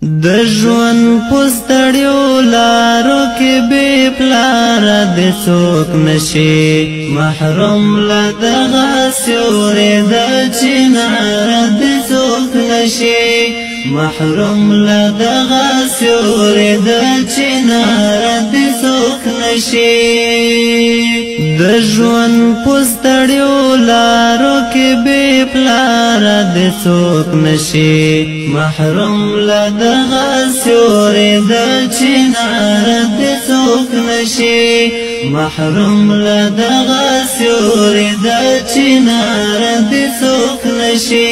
د ژوند پستړیو لارو کې بې پلاره دې څوک نشي محروم له دغه سیوري د چناره دې څوک نشي محروم له دغه سیوري د چناره دې څوک نشي د ژوند پستړیو لارو کې بې پلاره دې څوک نشي محروم له دغه سیوري د چناره دې څوک نشي محروم له دغه سیوري د چناره دې څوک نشي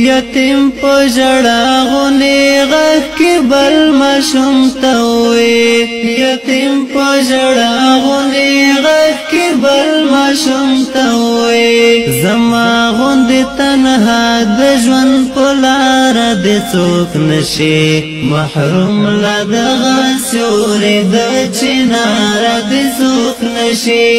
یتیم په ژړا غونې غږ کې بل ماشوم ته وې یتیم په ژړا غونې غږ کې بل ماشوم ته وې زما غوندې تنها د ژوند په لاره دې څوک نشي محروم له دغه سیوري د چناره دې څوک نشي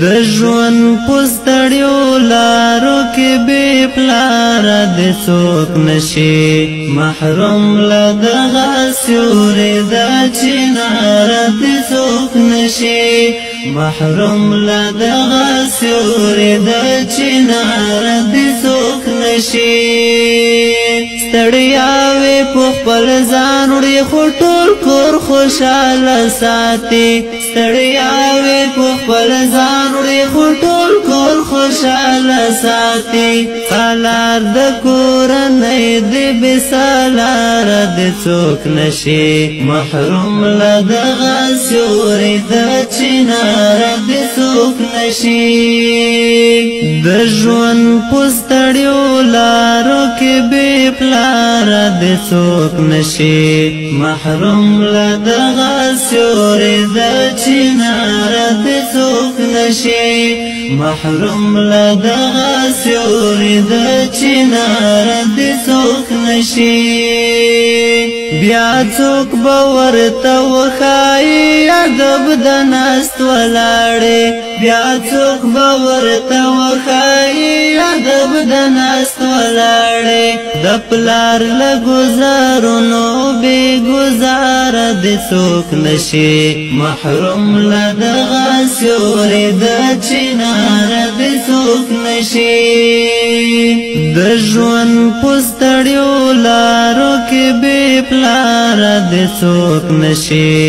د ژوند پستړیو لارو کې بې پلاره دې څوک نشي محروم له دغه سیوري د چناره دې څوک نشي محروم له دغه سیوري د چناره دې څوک نشي ستړیاوې په خپل ځان وړي خو ټول کور خوشاله ساتي ستړیاوې په خپل ځان وړي خو ټول کور خوشاله ساتي سالار د کورنۍ دې بې سالاره دې څوک نشي محروم له دغه سیوري د چناره دې څوک نشي د ژوند پستړیو لارو کې بې پلاره دې څوک نشي محروم له دغه سیوري د چناره دې څوک نشي محروم له دغه سیوري د چناره دې څوک نشي بیا څوک به ورته وښایي ادب د ناست ولاړې بیا څوک به ورته وښایي ادب د ناست ولاړې د پلار له ګزارونو بې ګزاره دې څوک نشي محروم له دغه سیوري د چناره دې څوک نشي د ژوند پستړیو لارو کې بې پلاره دې څوک نشي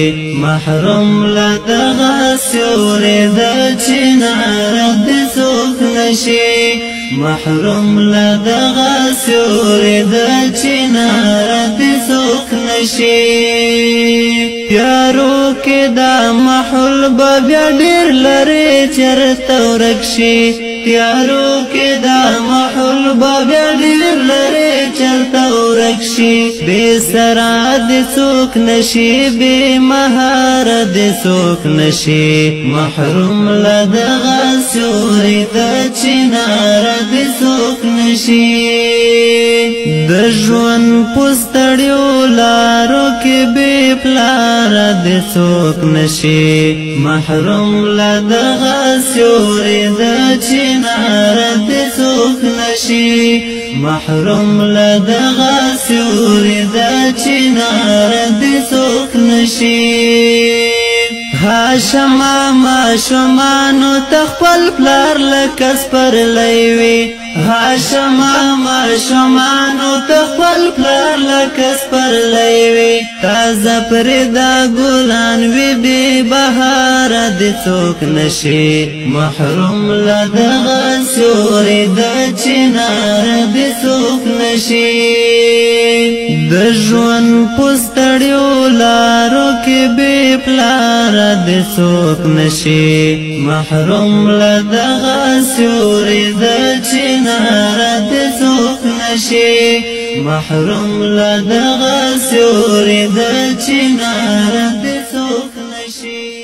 محروم له دغه سیوري د چناره دې څوک نشي محروم له دغه سیوري د چناره دې څوک نشي یارو کې دا محل به بیا ډېر لرې چېرته ورک شي یارو کې دا محل به بیا ډېر لرې چېرته ورک شي بې سره دې څوک نشي بې مهاره دې څوک نشي محروم له دغه سیوري د چناره دې څوک نشي د ژوند پستړیو لارو کې بې پلاره دې څوک نشي محروم له دغه سیوري د چناره دې څوک نشي محروم له دغه سیوري د چناره دې څوک نشي هاشما ماشومانو تخپل پلار لکه سپرلی وي هاشما ماشومانو تخپل پلار لکه سپرلی وي تازه پرېدا ګلان وي بې بهاره دې څوک نشي محروم له دغه سیوري د چناره دې څوک نشي د ژوند پستړیو لارو کې بې پلاره دې څوک نشي محروم له دغه سیوري د چناره دې څوک نشي محروم له دغه سیوري د چناره دې څوک نشي